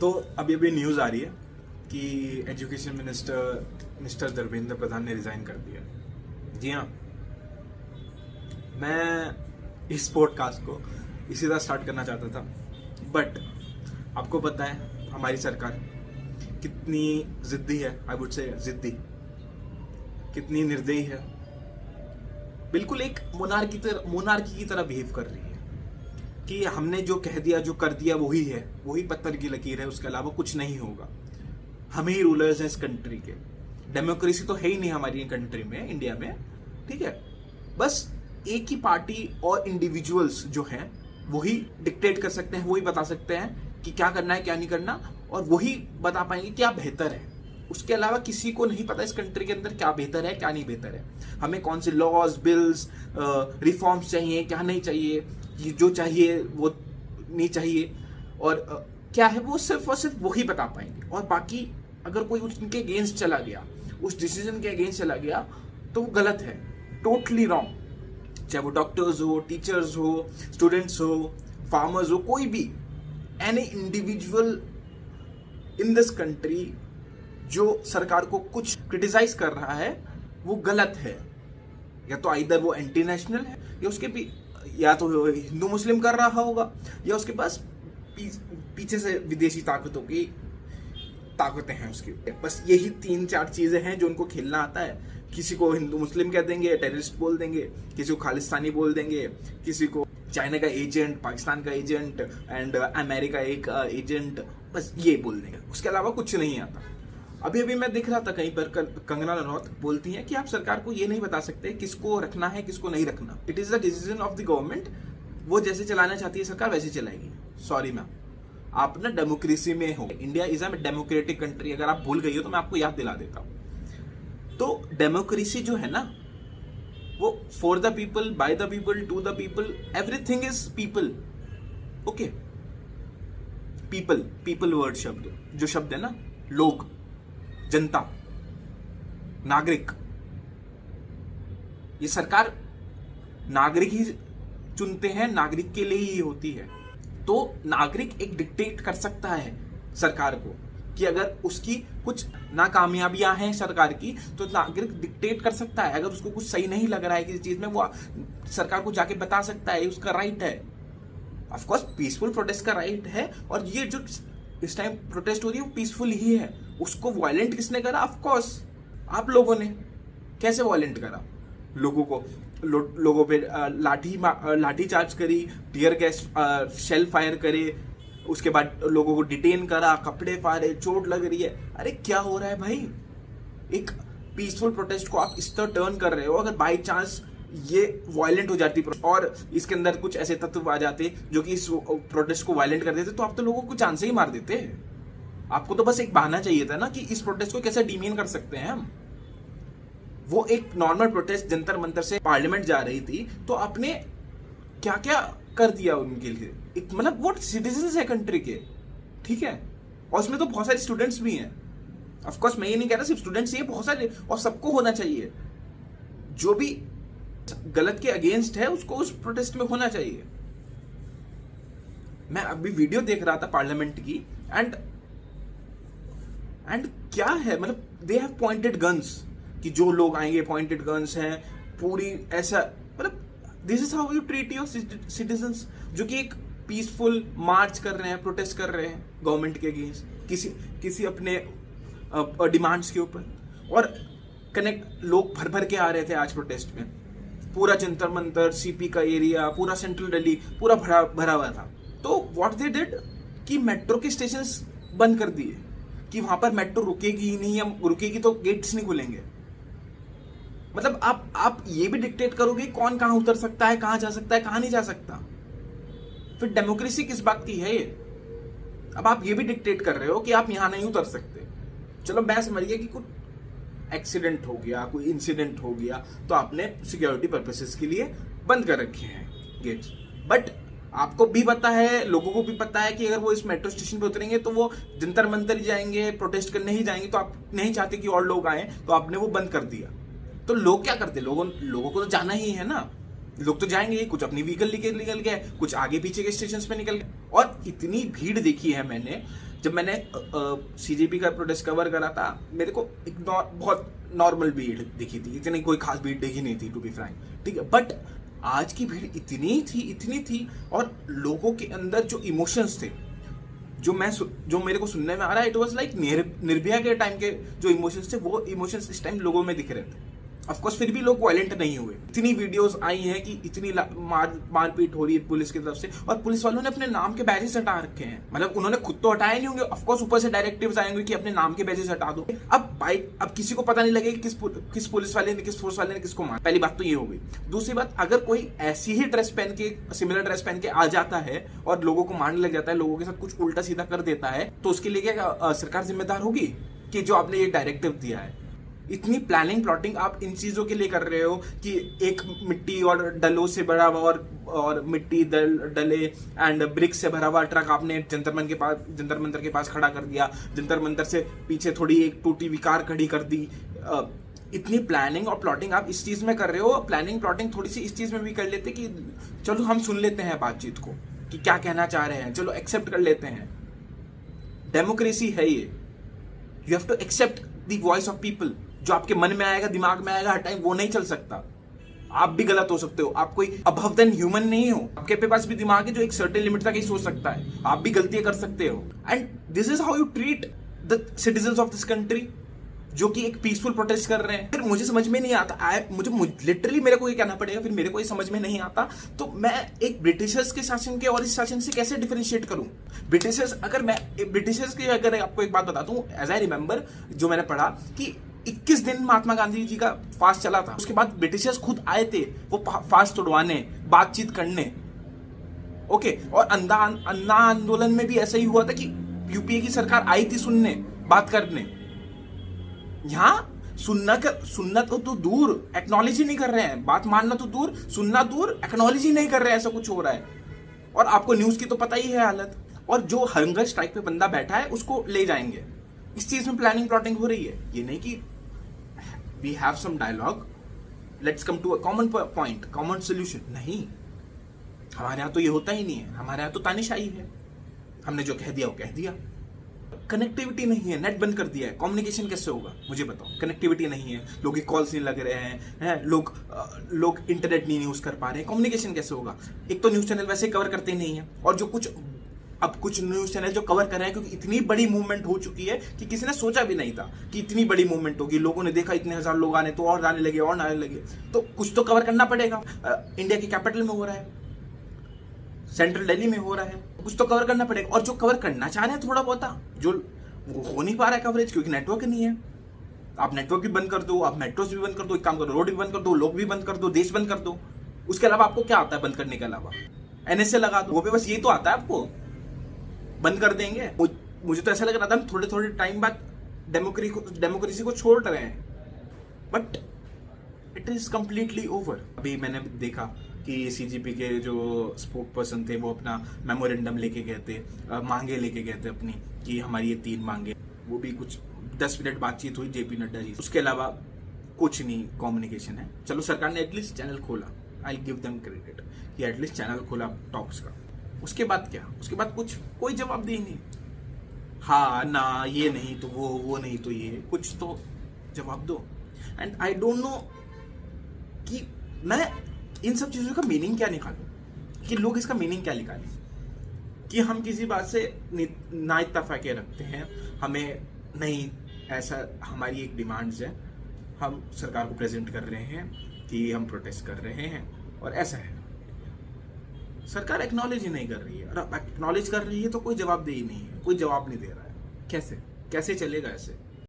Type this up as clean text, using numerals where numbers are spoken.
तो अभी अभी न्यूज़ आ रही है कि education minister mister Dharmendra Pradhan ने रिजाइन कर दिया। जी हाँ, मैं इस पॉडकास्ट को इसी तरह स्टार्ट करना चाहता था, बट आपको पता है हमारी सरकार कितनी जिद्दी है। आई वुड से जिद्दी, कितनी निर्दयी है। बिल्कुल एक मोनार्की की तरह बिहेव कर रही है कि हमने जो कह दिया, जो कर दिया वही है, वही पत्थर की लकीर है, उसके अलावा कुछ नहीं होगा। हम ही रूलर्स हैं इस कंट्री के। डेमोक्रेसी तो है ही नहीं हमारी कंट्री में, इंडिया में, ठीक है। बस एक ही पार्टी और इंडिविजुअल्स जो हैं वही डिक्टेट कर सकते हैं, वही बता सकते हैं कि क्या करना है क्या नहीं करना, और वही बता पाएंगे क्या बेहतर है। उसके अलावा किसी को नहीं पता इस कंट्री के अंदर क्या बेहतर है क्या नहीं बेहतर है, हमें कौन से लॉज, बिल्स, रिफॉर्म्स चाहिए, क्या नहीं चाहिए, जो चाहिए वो नहीं चाहिए, और क्या है वो सिर्फ और सिर्फ वही बता पाएंगे। और बाकी अगर कोई उनके अगेंस्ट चला गया, उस डिसीजन के अगेंस्ट चला गया, तो वो गलत है, टोटली रॉन्ग। चाहे वो डॉक्टर्स हो, टीचर्स हो, स्टूडेंट्स हो, फार्मर्स हो, कोई भी any individual in this country जो सरकार को कुछ क्रिटिसाइज कर रहा है वो गलत है। या तो आइदर वो एंटी नेशनल है, या उसके या तो हिंदू मुस्लिम कर रहा होगा, या उसके पास पीछे से विदेशी ताकतों की ताकतें हैं उसकी। बस यही 3-4 चीजें हैं जो उनको खेलना आता है। किसी को हिंदू मुस्लिम कह देंगे, टेररिस्ट बोल देंगे, किसी को खालिस्तानी बोल देंगे, किसी को चाइना का एजेंट, पाकिस्तान का एजेंट एंड अमेरिका एक एजेंट, बस ये बोल देंगे, उसके अलावा कुछ नहीं आता। अभी अभी मैं देख रहा था कहीं पर कंगना रनौत बोलती हैं कि आप सरकार को ये नहीं बता सकते किसको रखना है किसको नहीं रखना। It is the decision of the government. वो जैसे चलाना चाहती है सरकार वैसे चलाएगी। सॉरी मैम, आप ना डेमोक्रेसी में हो। India is a democratic country. अगर आप भूल गई हो तो मैं आपको याद दिला देता हूं। तो डेमोक्रेसी जो है ना, वो for the people, by the people, to the people, everything is people. Okay, people, people word शब्द, जो शब्द है ना, लोग, जनता, नागरिक, ये सरकार नागरिक ही चुनते हैं, नागरिक के लिए ही होती है। तो नागरिक एक डिक्टेट कर सकता है सरकार को कि अगर उसकी कुछ नाकामयाबियां हैं सरकार की, तो नागरिक डिक्टेट कर सकता है। अगर उसको कुछ सही नहीं लग रहा है किसी चीज में, वो सरकार को जाके बता सकता है, उसका राइट है। ऑफ कोर्स पीसफुल प्रोटेस्ट का राइट है, और ये जो इस टाइम प्रोटेस्ट हो रही है वो पीसफुल ही है। उसको वायलेंट किसने करा? ऑफ कोर्स आप लोगों ने। कैसे वायलेंट करा? लोगों पे लाठी चार्ज करी, टीयर गैस शेल फायर करे, उसके बाद लोगों को डिटेन करा, कपड़े फाड़े, चोट लग रही है। अरे क्या हो रहा है भाई? एक पीसफुल प्रोटेस्ट को आप इस तरह टर्न कर रहे हो। अगर बाई चांस ये वायलेंट हो जाती और इसके अंदर कुछ ऐसे तत्व आ जाते जो कि इस प्रोटेस्ट को वायलेंट कर देते, तो आप तो लोगों को जान से ही मार देते। आपको तो बस एक बहाना चाहिए था ना कि इस प्रोटेस्ट को कैसे डीमीन कर सकते हैं हम। वो एक नॉर्मल प्रोटेस्ट जंतर मंतर से पार्लियामेंट जा रही थी, तो आपने क्या क्या कर दिया उनके लिए। एक मतलब वो सिटीजन है कंट्री के, ठीक है, और उसमें तो बहुत सारे स्टूडेंट्स भी हैं। ऑफ कोर्स मैं ये नहीं कह रहा सिर्फ स्टूडेंट्स ही, बहुत सारे, और सबको होना चाहिए। जो भी गलत के अगेंस्ट है उसको उस प्रोटेस्ट में होना चाहिए। मैं अभी वीडियो देख रहा था पार्लियामेंट की, एंड क्या है, मतलब दे हैव पॉइंटेड गन्स, कि जो लोग आएंगे पॉइंटेड गन्स हैं पूरी, ऐसा, मतलब this is how you treat your citizens, जो कि एक पीसफुल मार्च कर रहे हैं, प्रोटेस्ट कर रहे हैं गवर्नमेंट के अगेंस्ट, किसी अपने डिमांड्स के ऊपर। और कनेक्ट लोग भर भर के आ रहे थे आज प्रोटेस्ट में। पूरा जंतर मंतर, सीपी का एरिया, पूरा सेंट्रल दिल्ली पूरा भरा हुआ था। तो व्हाट दे डिड कि मेट्रो के स्टेशंस बंद कर दिए, कि वहां पर मेट्रो रुकेगी ही नहीं, या रुकेगी तो गेट्स नहीं खुलेंगे। मतलब आप ये भी डिक्टेट करोगे कौन कहां उतर सकता है, कहां जा सकता है, कहां नहीं जा सकता। फिर डेमोक्रेसी किस बात की है ये? अब आप ये भी डिक्टेट कर रहे हो कि आप यहां नहीं उतर सकते। चलो मैं समझ गया कि कुछ एक्सीडेंट हो गया, कोई इंसिडेंट हो गया, तो आपने सिक्योरिटी पर्पसेस के लिए बंद कर रखे हैं गेट्स। बट आपको भी पता है, लोगों को भी पता है कि अगर वो इस मेट्रो स्टेशन पे उतरेंगे तो वो जंतर मंतर ही जाएंगे, प्रोटेस्ट करने ही जाएंगे। तो आप नहीं चाहते कि और लोग आए, तो आपने वो बंद कर दिया। तो लोग क्या करते? लोगों को तो जाना ही है ना, लोग तो जाएंगे। कुछ अपनी व्हीकल लेके निकल गए, कुछ आगे पीछे के स्टेशन पे निकल गए। और इतनी भीड़ देखी है मैंने जब मैंने CJP का प्रोटेस्ट कवर करा था, मेरे को एक बहुत नॉर्मल भीड़ दिखी थी, इतनी कोई खास भीड़ दिखी नहीं थी टू बी फ्रैंक, ठीक है। बट आज की भीड़ इतनी थी और लोगों के अंदर जो इमोशंस थे, जो मेरे को सुनने में आ रहा है, इट वाज लाइक निर्भया के टाइम के जो इमोशंस थे, वो इमोशंस इस टाइम लोगों में दिख रहे थे। ऑफ कोर्स फिर भी लोग वायलेंट नहीं हुए। इतनी वीडियोस आई हैं कि इतनी मारपीट हो रही है पुलिस की तरफ से, और पुलिस वालों ने अपने नाम के बैजेस हटा रखे हैं। मतलब उन्होंने खुद तो हटाए नहीं होंगे, ऑफ कोर्स ऊपर से डायरेक्टिव्स आएंगे कि अपने नाम के बैजेस हटा दो। अब किसी को पता नहीं लगेगा किस पुलिस वाले ने, किस फोर्स वाले ने किसको मारा। पहली बात तो ये हो गई। दूसरी बात, अगर कोई ऐसी ही ड्रेस पहन के, सिमिलर ड्रेस पहन के आ जाता है और लोगों को मारने लग जाता है, लोगों के साथ कुछ उल्टा सीधा कर देता है, तो उसके लिए क्या सरकार जिम्मेदार होगी कि जो आपने ये डायरेक्टिव दिया है? इतनी प्लानिंग प्लॉटिंग आप इन चीजों के लिए कर रहे हो कि एक मिट्टी और डलों से भरा हुआ और मिट्टी डले एंड ब्रिक्स से भरा हुआ ट्रक आपने जंतर मंतर के पास खड़ा कर दिया। जंतर मंतर से पीछे थोड़ी एक टूटी हुई कार खड़ी कर दी। इतनी प्लानिंग और प्लॉटिंग आप इस चीज में कर रहे हो। प्लानिंग प्लॉटिंग थोड़ी सी इस चीज में भी कर लेते कि चलो हम सुन लेते हैं बातचीत को कि क्या कहना चाह रहे हैं, चलो एक्सेप्ट कर लेते हैं। डेमोक्रेसी है ये, you have to accept the voice of people. जो आपके मन में आएगा, दिमाग में आएगा, हर टाइम वो नहीं चल सकता। आप भी गलत हो सकते हो, आप कोई अबव देन ह्यूमन नहीं हो। आपके पास भी दिमाग है जो एक सर्टेन लिमिट तक ही सोच सकता है। आप भी गलतियां कर सकते हो। And this is how you treat the citizens of this country, जो कि एक पीसफुल प्रोटेस्ट कर रहे हैं। फिर मुझे समझ में नहीं आता, मुझे लिटरली मेरे को ये कहना पड़ेगा, फिर मेरे को ये समझ में नहीं आता तो मैं एक ब्रिटिशर्स के शासन के और इस शासन से कैसे डिफरेंशिएट करूं? ब्रिटिशर्स की अगर आपको एक बात बताता हूं, एज आई रिमेंबर, जो मैंने पढ़ा कि 21 दिन महात्मा गांधी जी का फास्ट चला था। उसके बाद ब्रिटिशर्स खुद आए थे वो फास्ट तोड़वाने, बातचीत करने। ओके, और अन्ना आंदोलन में भी ऐसा ही हुआ था कि यूपीए की सरकार आई थी सुनने, बात करने। यहां सुनना तो दूर, एक्नॉलेज ही नहीं कर रहे हैं। बात मानना तो दूर, सुनना दूर, एक्नॉलेज ही नहीं कर रहे हैं। ऐसा कुछ हो रहा है। और आपको न्यूज की तो पता ही है हालत। और जो हंगर स्ट्राइक पे बंदा बैठा है उसको ले जाएंगे। इस चीज में प्लानिंग प्लॉटिंग हो रही है। ये नहीं कि we have some dialogue, let's come to a common point, common solution. नहीं, हमारे यहां तो ये होता ही नहीं है। हमारे यहां तो तानाशाही है। हमने जो कह दिया वो कह दिया। कनेक्टिविटी नहीं है, नेट बंद कर दिया है, कम्युनिकेशन कैसे होगा? मुझे बताओ। कनेक्टिविटी नहीं है, लोग के कॉल्स नहीं लग रहे हैं, लोग इंटरनेट नहीं यूज कर पा रहे हैं, कम्युनिकेशन कैसे होगा? एक तो न्यूज चैनल वैसे कवर करते नहीं है, और जो कुछ न्यूज चैनल जो कवर कर रहे हैं, क्योंकि इतनी बड़ी मूवमेंट हो चुकी है कि किसी ने सोचा भी नहीं था कि इतनी बड़ी मूवमेंट होगी। लोगों ने देखा इतने हजार लोग आने, तो और आने लगे, तो कुछ तो कवर करना पड़ेगा। इंडिया की कैपिटल में हो रहा है, सेंट्रल दिल्ली में हो रहा है, कुछ तो कवर करना पड़ेगा। और जो कवर करना चाह रहे हैं थोड़ा बहुत, जो वो हो नहीं पा रहा है कवरेज, क्योंकि नेटवर्क नहीं है। आप नेटवर्क भी बंद कर दो, आप मेट्रोस भी बंद कर दो, एक काम करो, रोड भी बंद कर दो, लोग भी बंद कर दो, देश बंद कर दो। उसके अलावा आपको क्या आता है बंद करने के अलावा? NSA लगा दो, वो भी बस ये तो आता है आपको, बंद कर देंगे। मुझे तो ऐसा लग रहा था हम थोड़े थोड़े टाइम बाद डेमोक्रेसी को छोड़ रहे हैं, but it is completely over. अभी मैंने देखा कि CJP के जो स्पोक पर्सन थे वो अपना मेमोरेंडम लेके गए थे, मांगे लेके गए थे अपनी, कि हमारी ये 3 मांगे। वो भी कुछ 10 मिनट बातचीत हुई JP नड्डा जी। उसके अलावा कुछ नहीं कम्युनिकेशन है। चलो सरकार ने एटलीस्ट चैनल खोला, आई गिव देम क्रेडिट कि एटलीस्ट चैनल खोला टॉक्स का। उसके बाद क्या? उसके बाद कोई जवाब दे नहीं। हाँ ना, ये नहीं तो वो नहीं तो ये, कुछ तो जवाब दो। एंड आई डोंट नो कि मैं इन सब चीजों का मीनिंग क्या निकालूं, कि लोग इसका मीनिंग क्या निकालें, कि हम किसी बात से ना इत्तेफाक रखते हैं, हमें नहीं, ऐसा हमारी एक डिमांड्स है, हम सरकार को प्रेजेंट कर रहे हैं कि हम प्रोटेस्ट कर रहे हैं, और ऐसा है। सरकार एक्नॉलेज ही नहीं कर रही है, और एक्नॉलेज कर रही है तो कोई जवाब दे ही नहीं है, कोई जवाब नहीं दे रहा है। कैसे चलेगा ऐसे?